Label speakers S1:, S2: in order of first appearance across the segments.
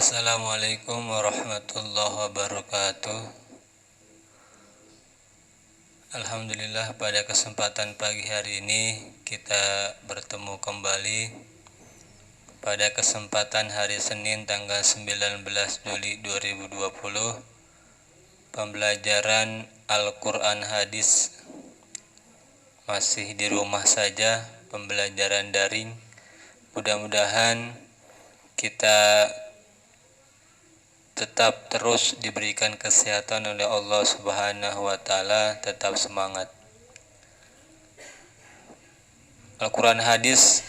S1: Assalamualaikum warahmatullahi wabarakatuh. Alhamdulillah, pada kesempatan pagi hari ini kita bertemu kembali pada kesempatan hari Senin tanggal 19 Juli 2020, pembelajaran Al-Quran Hadis masih di rumah saja, pembelajaran daring. Mudah-mudahan kita tetap terus diberikan kesehatan oleh Allah Subhanahu wa Ta'ala, tetap semangat. Al-Quran Hadis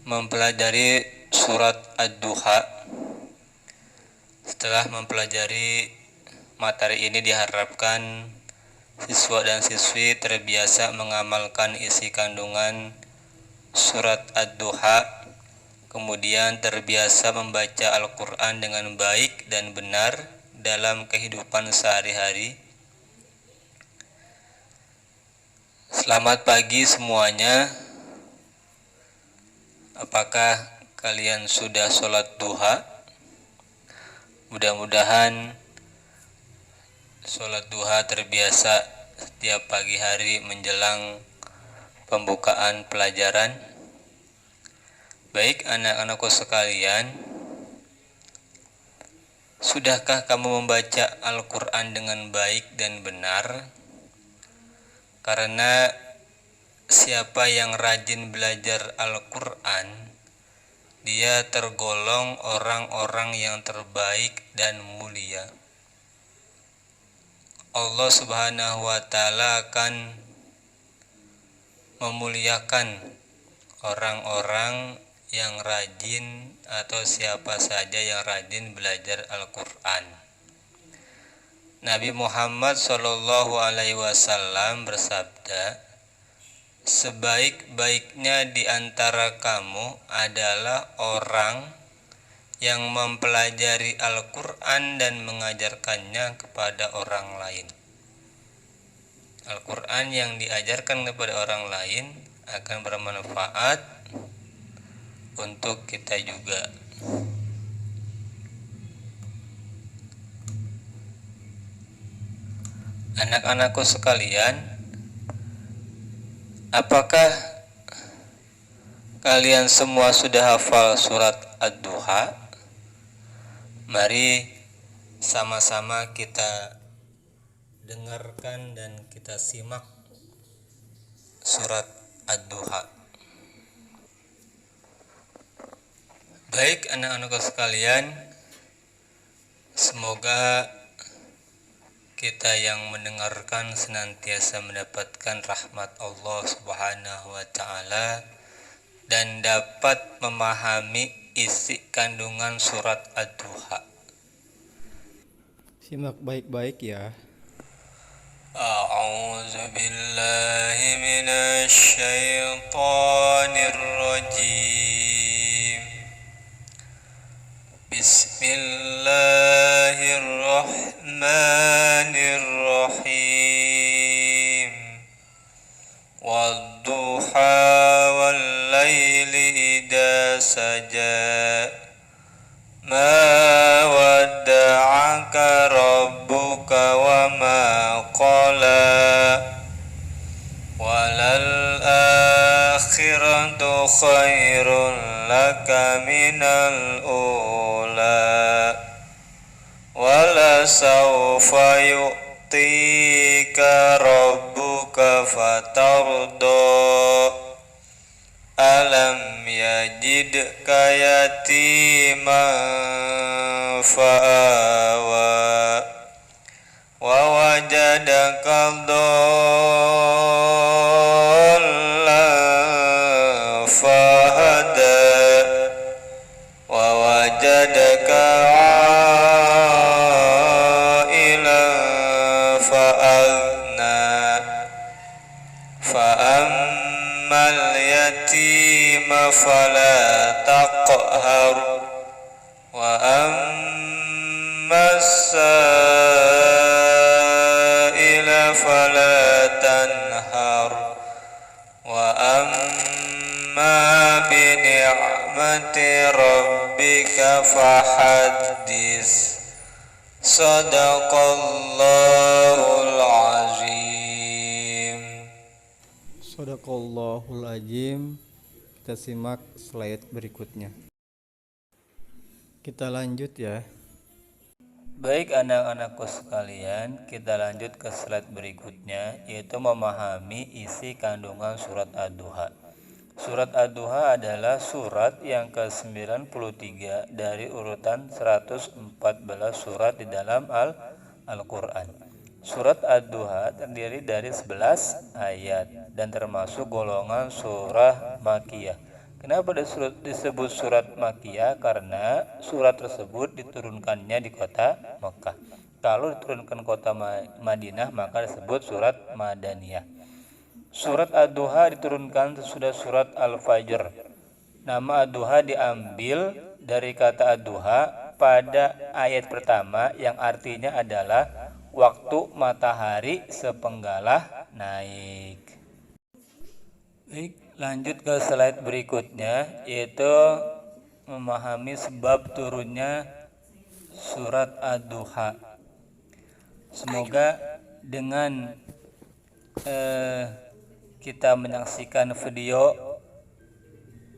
S1: mempelajari surat Ad-Duha. Setelah mempelajari materi ini, diharapkan siswa dan siswi terbiasa mengamalkan isi kandungan surat Ad-Duha, kemudian terbiasa membaca Al-Quran dengan baik dan benar dalam kehidupan sehari-hari. Selamat pagi semuanya. Apakah kalian sudah sholat duha? Mudah-mudahan sholat duha terbiasa setiap pagi hari menjelang pembukaan pelajaran. Baik anak-anakku sekalian, sudahkah kamu membaca Al-Quran dengan baik dan benar? Karena siapa yang rajin belajar Al-Quran, dia tergolong orang-orang yang terbaik dan mulia. Allah Subhanahu wa Ta'ala akan memuliakan orang-orang yang rajin atau siapa saja yang rajin belajar Al-Quran. Nabi Muhammad SAW bersabda, sebaik-baiknya di antara kamu adalah orang yang mempelajari Al-Quran dan mengajarkannya kepada orang lain. Al-Quran yang diajarkan kepada orang lain akan bermanfaat untuk kita juga. Anak-anakku sekalian, apakah kalian semua sudah hafal surat Ad-Duha? Mari sama-sama kita dengarkan dan kita simak surat Ad-Duha. Baik anak-anakku sekalian, semoga kita yang mendengarkan senantiasa mendapatkan rahmat Allah Subhanahu wa Ta'ala dan dapat memahami isi kandungan surat Ad-Duha.
S2: Simak baik-baik ya.
S1: A'udzu billahi minasy syaithanir rajim. Bismillahirrahmanirrahim. Wadduha wal laili idza saja. Ma wadda'aka rabbuka wa ma qala. Walal akhiratu khairun laka minal ula. Wala sawfa yu'tika rabbuka fatarda. Alam yajidka yatiman fa'awa. Wa wajadaka dhallan fahada. Wa wajadaka ailan fa'agna. Fa'ammal yatima fala taqhar. Wa ammas sa'ila fala tanhar. Wa amma bi ni'mati rabbika fa fahaddis. Sadaqallahul azim.
S2: Sadaqallahul azim. Kita simak slide berikutnya. Kita lanjut ya.
S1: Baik anak-anakku sekalian, kita lanjut ke slide berikutnya, yaitu memahami isi kandungan surat Ad-Duha. Surat Ad-Duha adalah surat yang ke-93 dari urutan 114 surat di dalam Al-Quran. Surat Ad-Duha terdiri dari 11 ayat dan termasuk golongan surah Makkiyah. Kenapa disebut surat Makkiyah? Karena surat tersebut diturunkannya di kota Mekah. Kalau diturunkan kota Madinah maka disebut surat Madaniyah. Surat Ad-Duha diturunkan sesudah surat Al-Fajr. Nama Ad-Duha diambil dari kata Ad-Duha pada ayat pertama yang artinya adalah waktu matahari sepenggalah naik. Baik, lanjut ke slide berikutnya, yaitu memahami sebab turunnya surat Ad-Duha. Semoga dengan kita menyaksikan video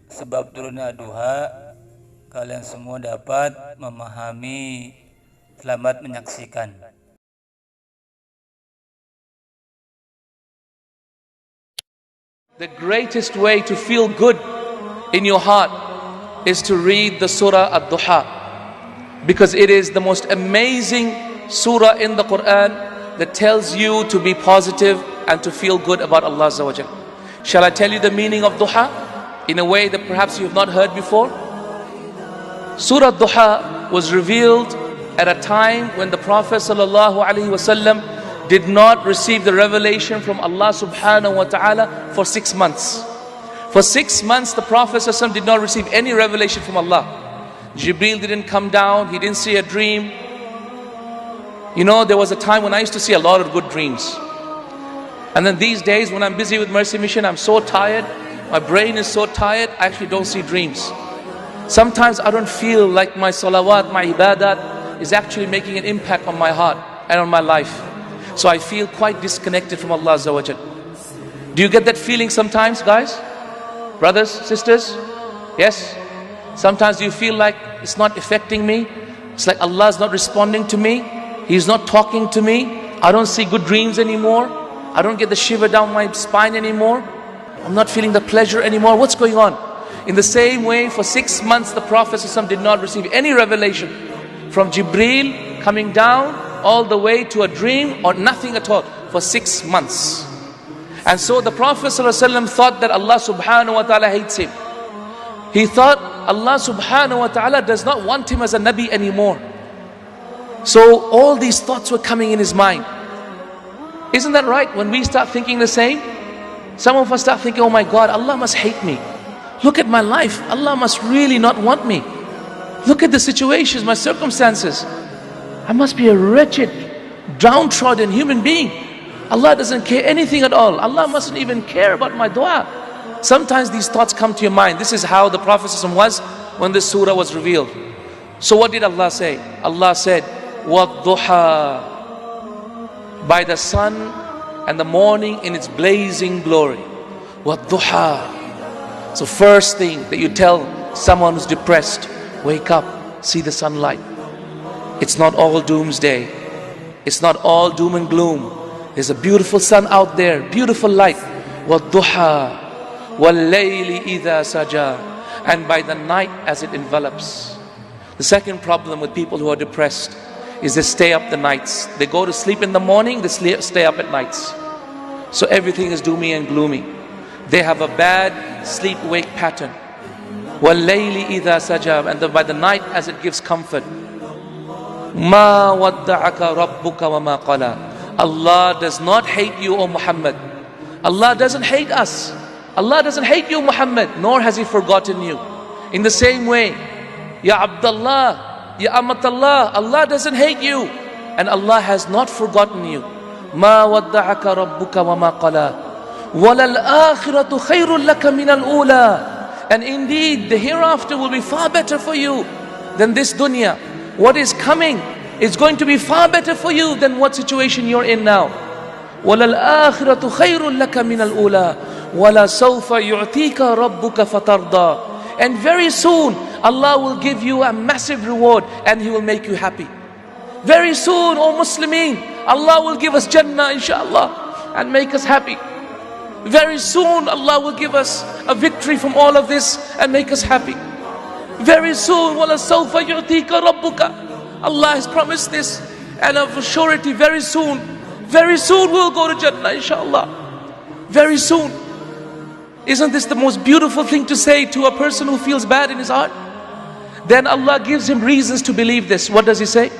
S1: sebab turunnya Ad-Duha, kalian semua dapat memahami. Selamat menyaksikan.
S3: The greatest way to feel good in your heart is to read the Surah Ad-Duha, because it is the most amazing surah in the Quran that tells you to be positive and to feel good about Allah Azza wa Jalla. Shall I tell you the meaning of Duha in a way that perhaps you have not heard before? Surah Duha was revealed at a time when the Prophet sallallahu alaihi wasallam did not receive the revelation from Allah subhanahu wa ta'ala for 6 months. For 6 months the Prophet ﷺ did not receive any revelation from Allah. Jibreel didn't come down, he didn't see a dream. You know, there was a time when I used to see a lot of good dreams. And then these days when I'm busy with Mercy Mission, I'm so tired, my brain is so tired, I actually don't see dreams. Sometimes I don't feel like my salawat, my ibadat is actually making an impact on my heart and on my life. So I feel quite disconnected from Allah Azza wa Jal. Do you get that feeling sometimes, guys? Brothers, sisters? Yes? Sometimes you feel like it's not affecting me. It's like Allah is not responding to me. He's not talking to me. I don't see good dreams anymore. I don't get the shiver down my spine anymore. I'm not feeling the pleasure anymore. What's going on? In the same way, for 6 months the Prophet ﷺ did not receive any revelation from Jibreel coming down all the way to a dream or nothing at all for 6 months. And so the Prophet ﷺ thought that Allah subhanahu wa ta'ala hates him. He thought Allah subhanahu wa ta'ala does not want him as a Nabi anymore. So all these thoughts were coming in his mind. Isn't that right? When we start thinking the same, some of us start thinking, oh my God, Allah must hate me. Look at my life, Allah must really not want me. Look at the situations, my circumstances. I must be a wretched, downtrodden human being. Allah doesn't care anything at all. Allah mustn't even care about my dua. Sometimes these thoughts come to your mind. This is how the Prophet ﷺ was when this surah was revealed. So what did Allah say? Allah said, وَالضُّحَى, by the sun and the morning in its blazing glory. وَالضُّحَى. So first thing that you tell someone who's depressed, wake up, see the sunlight. It's not all doomsday. It's not all doom and gloom. There's a beautiful sun out there, beautiful light. وَالضُّحَى وَاللَّيْلِ إِذَا سَجَى, and by the night as it envelops. The second problem with people who are depressed is they stay up the nights. They go to sleep in the morning, they stay up at nights. So everything is doomy and gloomy. They have a bad sleep-wake pattern. وَاللَّيْلِ إِذَا سَجَى, and by the night as it gives comfort. مَا وَدَّعَكَ رَبُّكَ وَمَا قَلَى. Allah does not hate you, O Muhammad. Allah doesn't hate us. Allah doesn't hate you, Muhammad, nor has He forgotten you. In the same way, Ya Abdullah, Ya Amatallah, Allah doesn't hate you, and Allah has not forgotten you. مَا وَدَّعَكَ رَبُّكَ وَمَا قَلَى وَلَلْآخِرَةُ خَيْرٌ لَكَ مِنَ الْأُولَى. And indeed, the hereafter will be far better for you than this dunya. What is coming is going to be far better for you than what situation you're in now. وَلَلْآخِرَةُ خَيْرٌ لَكَ مِنَ الْأُولَى وَلَسَوْفَ يُعْتِيكَ رَبُّكَ فَتَرْضَى. And very soon Allah will give you a massive reward and He will make you happy. Very soon, O Muslimin, Allah will give us Jannah inshallah and make us happy. Very soon Allah will give us a victory from all of this and make us happy. Very soon, وَلَسَوْفَ يُعْتِيكَ رَبُّكَ. Allah has promised this, and of a surety very soon we'll go to Jannah inshallah. Very soon. Isn't this the most beautiful thing to say to a person who feels bad in his heart? Then Allah gives him reasons to believe this. What does He say?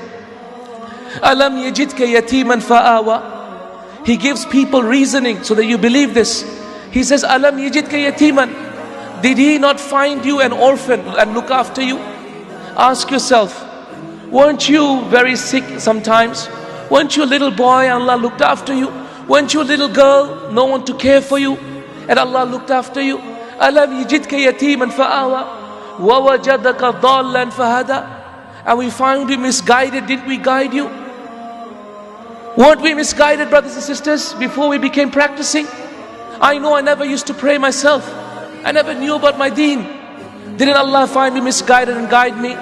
S3: Alam yajidka yatiman fa'awa. He gives people reasoning so that you believe this. He says, Alam yajidka yatiman. Did He not find you an orphan and look after you? Ask yourself, weren't you very sick sometimes? Weren't you a little boy and Allah looked after you? Weren't you a little girl, no one to care for you, and Allah looked after you? Alam yajidka yatiman fa'awa wa wajadaka dhallan fahada. And we found you misguided. Didn't we guide you? Weren't we misguided, brothers and sisters, before we became practicing? I know I never used to pray myself. I never knew about my deen. Didn't Allah find me misguided and guide me?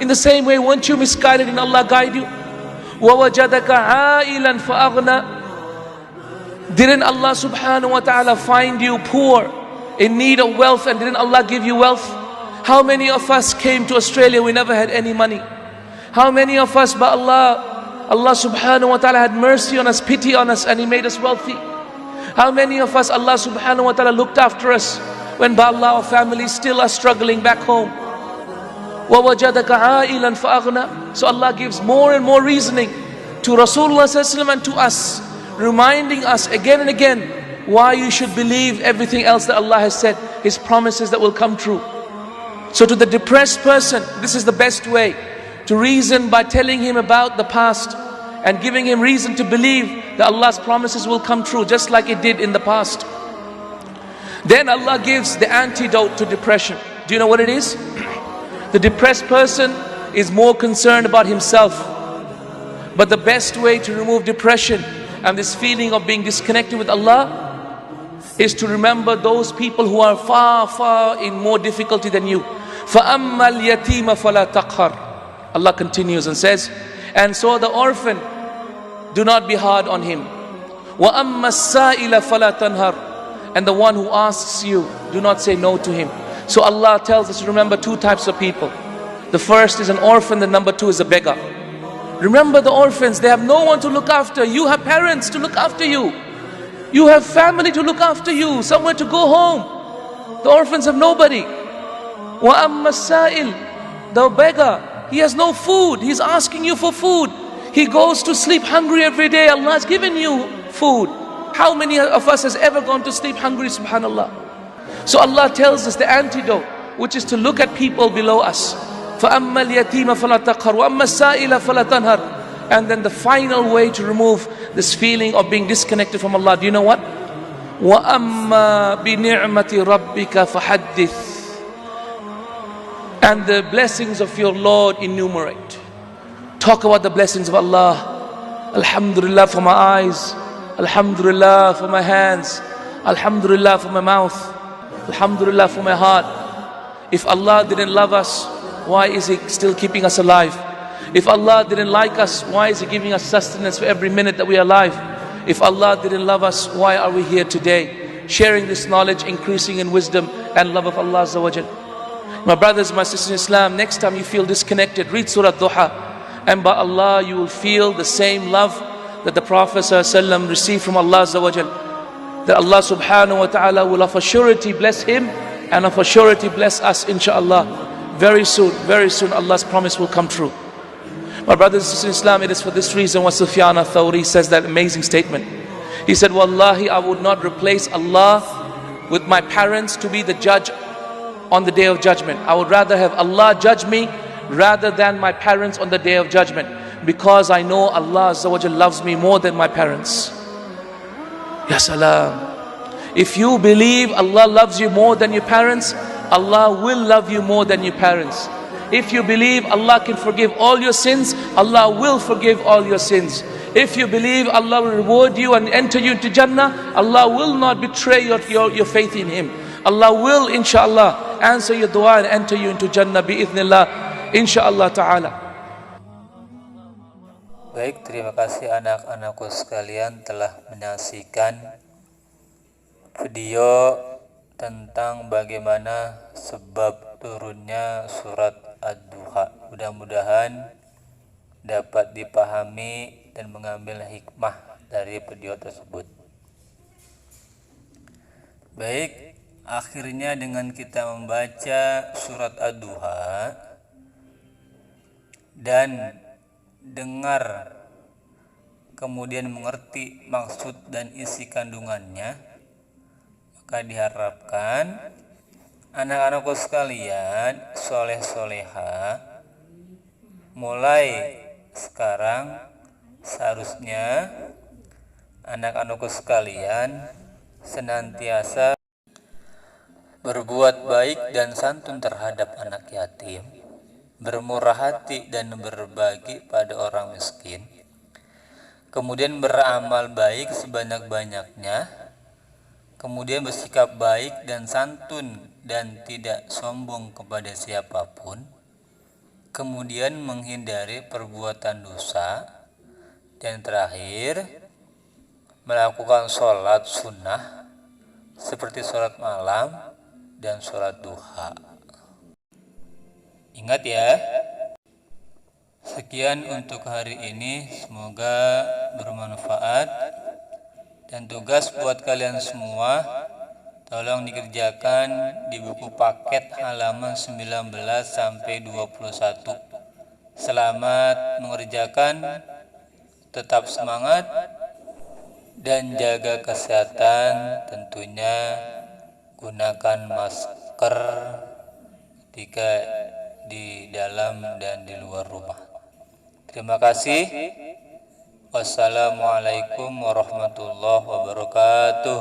S3: In the same way, weren't you misguided and Allah guide you? وَوَجَدَكَ عَائِلًا فَأَغْنَى. Didn't Allah subhanahu wa ta'ala find you poor, in need of wealth, and didn't Allah give you wealth? How many of us came to Australia, we never had any money? How many of us, but Allah subhanahu wa ta'ala had mercy on us, pity on us, and He made us wealthy? How many of us, Allah subhanahu wa ta'ala looked after us, when by Allah our families still are struggling back home? وَوَجَدَكَ عَائِلًا فَأَغْنَى. So Allah gives more and more reasoning to Rasulullah sallallahu alaihi wasallam and to us, reminding us again and again why you should believe everything else that Allah has said, His promises that will come true. So to the depressed person, this is the best way to reason, by telling him about the past and giving him reason to believe that Allah's promises will come true, just like it did in the past. Then Allah gives the antidote to depression. Do you know what it is? The depressed person is more concerned about himself. But the best way to remove depression and this feeling of being disconnected with Allah is to remember those people who are far, far in more difficulty than you. فَأَمَّا الْيَتِيمَ فَلَا تَقْهَرْ. Allah continues and says, and so the orphan, do not be hard on him. وَأَمَّا السَّائِلَ فَلَا تَنْهَرْ. And the one who asks you, do not say no to him. So Allah tells us to remember two types of people. The first is an orphan, the number two is a beggar. Remember the orphans, they have no one to look after. You have parents to look after you. You have family to look after you, somewhere to go home. The orphans have nobody. وَأَمَّا السَّائِلِ. The beggar, he has no food, he's asking you for food. He goes to sleep hungry every day. Allah has given you food. How many of us has ever gone to sleep hungry, subhanallah? So Allah tells us the antidote, which is to look at people below us. فَأَمَّا الْيَتِيمَ فَلَا تَقْهَرْ وَأَمَّا السَّائِلَ فَلَا تَنْهَرْ. And then the final way to remove this feeling of being disconnected from Allah, do you know what? وَأَمَّا بِنِعْمَةِ رَبِّكَ فَحَدِّثْ. And the blessings of your Lord enumerate. Talk about the blessings of Allah. Alhamdulillah for my eyes. Alhamdulillah for my hands. Alhamdulillah for my mouth. Alhamdulillah for my heart. If Allah didn't love us, why is He still keeping us alive? If Allah didn't like us, why is He giving us sustenance for every minute that we are alive? If Allah didn't love us, why are we here today? Sharing this knowledge, increasing in wisdom and love of Allah Azza wa Jal. My brothers, my sisters in Islam, next time you feel disconnected, read Surah Duha. And by Allah, you will feel the same love that the Prophet ﷺ received from Allah Azza wa Jal. That Allah subhanahu wa ta'ala will of a surety bless him and of a surety bless us, inshaAllah. Very soon Allah's promise will come true. My brothers and sisters in Islam, it is for this reason why Sufyan al-Thawri says that amazing statement. He said, Wallahi, I would not replace Allah with my parents to be the judge on the day of judgment. I would rather have Allah judge me rather than my parents on the day of judgment, because I know Allah Azza wa Jalla loves me more than my parents. Ya salam. If you believe Allah loves you more than your parents, Allah will love you more than your parents. If you believe Allah can forgive all your sins, Allah will forgive all your sins. If you believe Allah will reward you and enter you into Jannah, Allah will not betray your faith in Him. Allah will inshallah answer your dua and enter you into Jannah biiznillah inshallah ta'ala.
S1: Baik, terima kasih anak-anakku sekalian telah menyaksikan video tentang bagaimana sebab turunnya surat Ad-Duha. Mudah-mudahan dapat dipahami dan mengambil hikmah dari video tersebut. Baik, akhirnya dengan kita membaca surat Ad-Duha dan dengar kemudian mengerti maksud dan isi kandungannya, maka diharapkan anak-anakku sekalian soleh-soleha mulai sekarang seharusnya anak-anakku sekalian senantiasa berbuat baik dan santun terhadap anak yatim, bermurah hati dan berbagi pada orang miskin, kemudian beramal baik sebanyak-banyaknya, kemudian bersikap baik dan santun dan tidak sombong kepada siapapun, kemudian menghindari perbuatan dosa, dan terakhir melakukan sholat sunnah seperti sholat malam dan sholat duha. Ingat ya. Sekian untuk hari ini, semoga bermanfaat. Dan tugas buat kalian semua, tolong dikerjakan di buku paket halaman 19 sampai 21. Selamat mengerjakan, tetap semangat dan jaga kesehatan, tentunya gunakan masker ketika di dalam dan di luar rumah. Terima kasih. Wassalamualaikum warahmatullahi wabarakatuh.